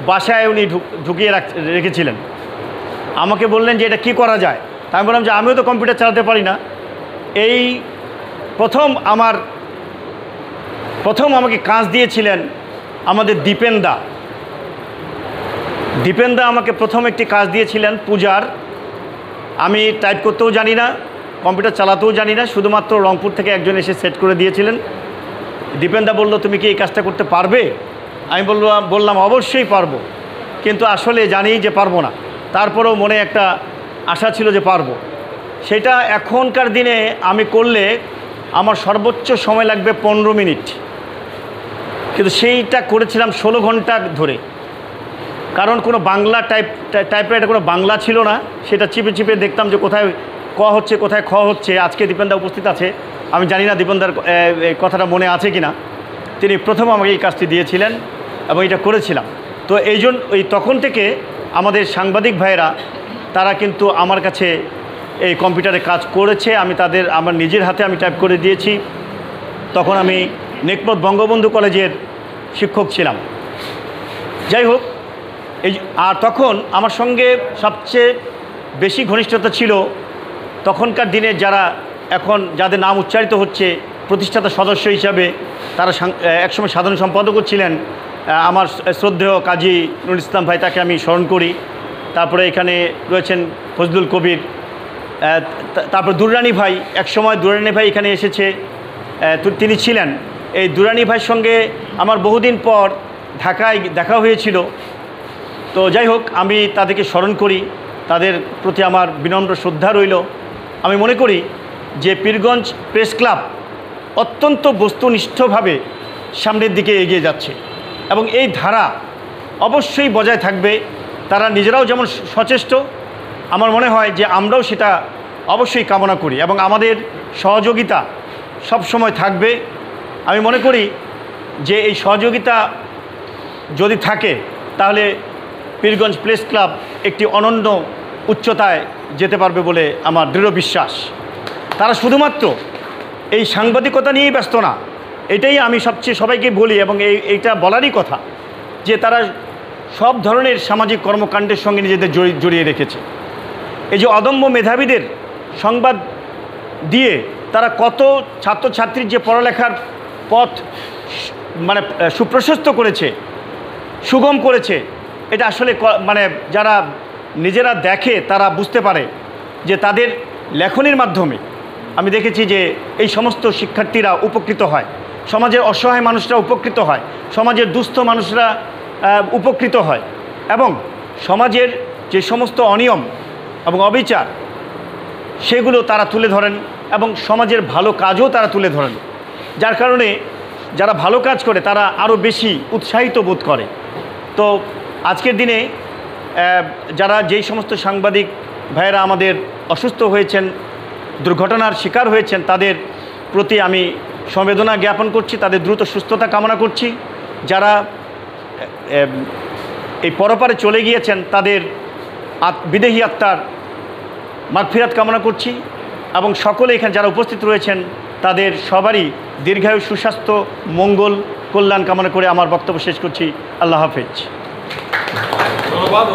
বাসায় উনি ঢুকিয়ে রেখেছিলেন। আমাকে বললেন যে এটা কি করা যায়। তা আমি বললাম যে আমিও তো কম্পিউটার চালাতে পারি না। এই প্রথম আমাকে কাজ দিয়েছিলেন আমাদের দীপেনদা আমাকে প্রথম একটি কাজ দিয়েছিলেন পূজার। আমি টাইপ করতেও জানি না, কম্পিউটার চালাতেও জানি না, শুধুমাত্র রংপুর থেকে একজন এসে সেট করে দিয়েছিলেন। দীপেনদা বলল, তুমি কি এই কাজটা করতে পারবে? আমি বললাম অবশ্যই পারবো, কিন্তু আসলে জানি যে পারবো না। তারপরেও মনে একটা আশা ছিল যে পারবো। সেটা এখনকার দিনে আমি করলে আমার সর্বোচ্চ সময় লাগবে 15 মিনিট, কিন্তু সেইটা করেছিলাম 16 ঘন্টা ধরে। কারণ কোনো বাংলা টাইপরাইটার কোনো বাংলা ছিল না, সেটা চিপে চিপে দেখতাম যে কোথায় ক হচ্ছে কোথায় খ হচ্ছে। আজকে দীপেনদা উপস্থিত আছে, আমি জানি না দীপেনদার কথাটা মনে আছে কি না। তিনি প্রথম আমাকে এই কাজটি দিয়েছিলেন এবং এটা করেছিলাম। তো তখন থেকে আমাদের সাংবাদিক ভাইয়েরা তারা কিন্তু আমার কাছে এই কম্পিউটারে কাজ করেছে। আমার নিজের হাতে আমি টাইপ করে দিয়েছি। তখন আমি নেকমত বঙ্গবন্ধু কলেজের শিক্ষক ছিলাম। যাই হোক, আর তখন আমার সঙ্গে সবচেয়ে বেশি ঘনিষ্ঠতা ছিল তখনকার দিনে যাদের নাম উচ্চারিত হচ্ছে প্রতিষ্ঠাতা সদস্য হিসাবে। তারা একসময় সাধারণ সম্পাদকও ছিলেন আমার শ্রদ্ধেয় কাজী নুরুল ইসলাম ভাই, তাকে আমি স্মরণ করি। তারপরে এখানে রয়েছেন ফজলুল কবির, তারপর দুররানি ভাই। একসময় দুররানি ভাই এখানে এসেছে, তিনি ছিলেন। এই দুররানি ভাইয়ের সঙ্গে আমার বহুদিন পর ঢাকায় দেখা হয়েছিল। তো যাই হোক, আমি তাদেরকে স্মরণ করি, তাদের প্রতি আমার বিনম্র শ্রদ্ধা রইল। আমি মনে করি যে পীরগঞ্জ প্রেস ক্লাব অত্যন্ত বস্তুনিষ্ঠভাবে সামনের দিকে এগিয়ে যাচ্ছে এবং এই ধারা অবশ্যই বজায় থাকবে। তারা নিজেরাও যেমন সচেষ্ট, আমার মনে হয় যে আমরাও সেটা অবশ্যই কামনা করি এবং আমাদের সহযোগিতা সব সময় থাকবে। আমি মনে করি যে এই সহযোগিতা যদি থাকে তাহলে পীরগঞ্জ প্রেস ক্লাব একটি অনন্য উচ্চতায় যেতে পারবে বলে আমার দৃঢ় বিশ্বাস। তারা শুধুমাত্র এই সাংবাদিকতা নিয়েই ব্যস্ত না, এটাই আমি সবাইকে বলি এবং এইটা বলারই কথা যে তারা সব ধরনের সামাজিক কর্মকাণ্ডের সঙ্গে নিজেদের জড়িয়ে রেখেছে। এই যে অদম্য মেধাবীদের সংবাদ দিয়ে তারা কত ছাত্রছাত্রীর যে পড়ালেখার পথ সুপ্রশস্ত করেছে, সুগম করেছে, এটা আসলে যারা নিজেরা দেখে তারা বুঝতে পারে যে তাদের লেখনীর মাধ্যমে আমি দেখেছি যে এই সমস্ত শিক্ষার্থীরা উপকৃত হয়, সমাজের অসহায় মানুষরা উপকৃত হয়, সমাজের দুস্থ মানুষরা উপকৃত হয় এবং সমাজের যে সমস্ত অনিয়ম এবং অবিচার সেগুলো তারা তুলে ধরেন এবং সমাজের ভালো কাজও তারা তুলে ধরেন। যার কারণে যারা ভালো কাজ করে তারা আরও বেশি উৎসাহিত বোধ করে। তো আজকের দিনে যেই সমস্ত সাংবাদিক ভাইয়েরা আমাদের অসুস্থ হয়েছেন, দুর্ঘটনার শিকার হয়েছেন, তাদের প্রতি আমি সমবেদনা জ্ঞাপন করছি, তাদের দ্রুত সুস্থতা কামনা করছি। যারা এই পরপারে চলে গিয়েছেন তাদের বিদেহী আত্মার মাগফিরাত কামনা করছি এবং সকলে এখানে যারা উপস্থিত রয়েছেন তাদের সবারই দীর্ঘায়ু, সুস্বাস্থ্য, মঙ্গল, কল্যাণ কামনা করে আমার বক্তব্য শেষ করছি। আল্লাহ হাফেজ। ধন্যবাদ।